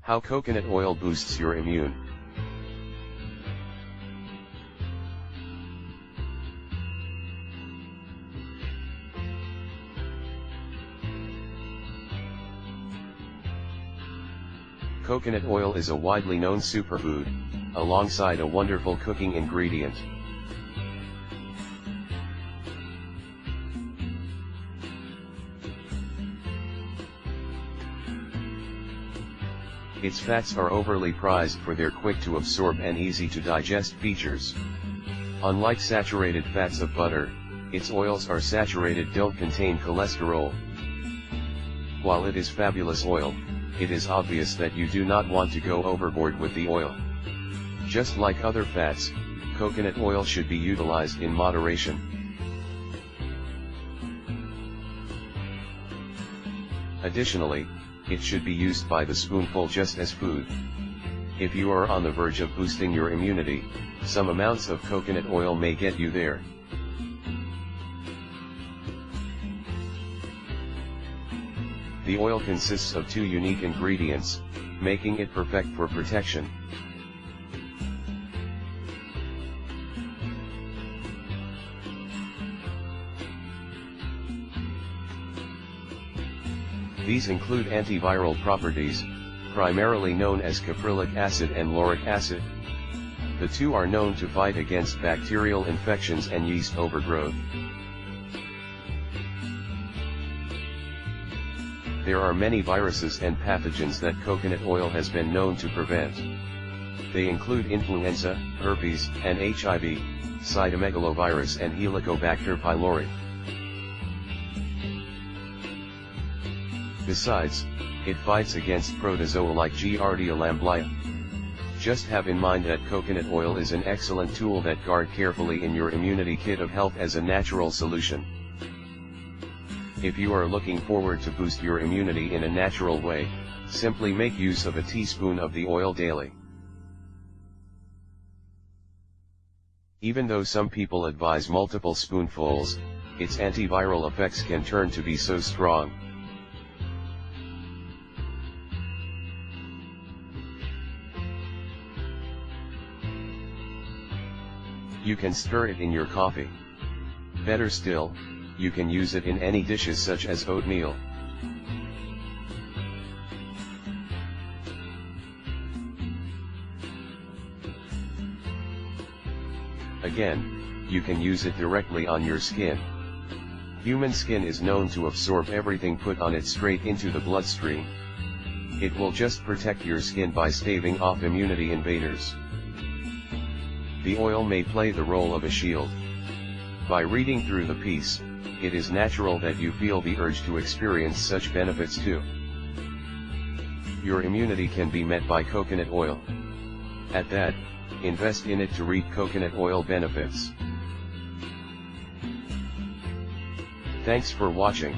How coconut oil boosts your immune. Coconut oil is a widely known superfood, alongside a wonderful cooking ingredient. Its fats are overly prized for their quick to absorb and easy to digest features. Unlike saturated fats of butter, its oils are saturated don't contain cholesterol. While it is fabulous oil, it is obvious that you do not want to go overboard with the oil. Just like other fats, coconut oil should be utilized in moderation. Additionally, it should be used by the spoonful just as food. If you are on the verge of boosting your immunity, some amounts of coconut oil may get you there. The oil consists of two unique ingredients, making it perfect for protection. These include antiviral properties, primarily known as caprylic acid and lauric acid. The two are known to fight against bacterial infections and yeast overgrowth. There are many viruses and pathogens that coconut oil has been known to prevent. They include influenza, herpes, and HIV, cytomegalovirus and Helicobacter pylori. Besides, it fights against protozoa like Giardia lamblia. Just have in mind that coconut oil is an excellent tool that guard carefully in your immunity kit of health as a natural solution. If you are looking forward to boost your immunity in a natural way, simply make use of a teaspoon of the oil daily. Even though some people advise multiple spoonfuls, its antiviral effects can turn to be so strong. You can stir it in your coffee. Better still, you can use it in any dishes such as oatmeal. Again, you can use it directly on your skin. Human skin is known to absorb everything put on it straight into the bloodstream. It will just protect your skin by staving off immunity invaders. The oil may play the role of a shield. By reading through the piece, it is natural that you feel the urge to experience such benefits too. Your immunity can be met by coconut oil. At that, invest in it to reap coconut oil benefits. Thanks for watching.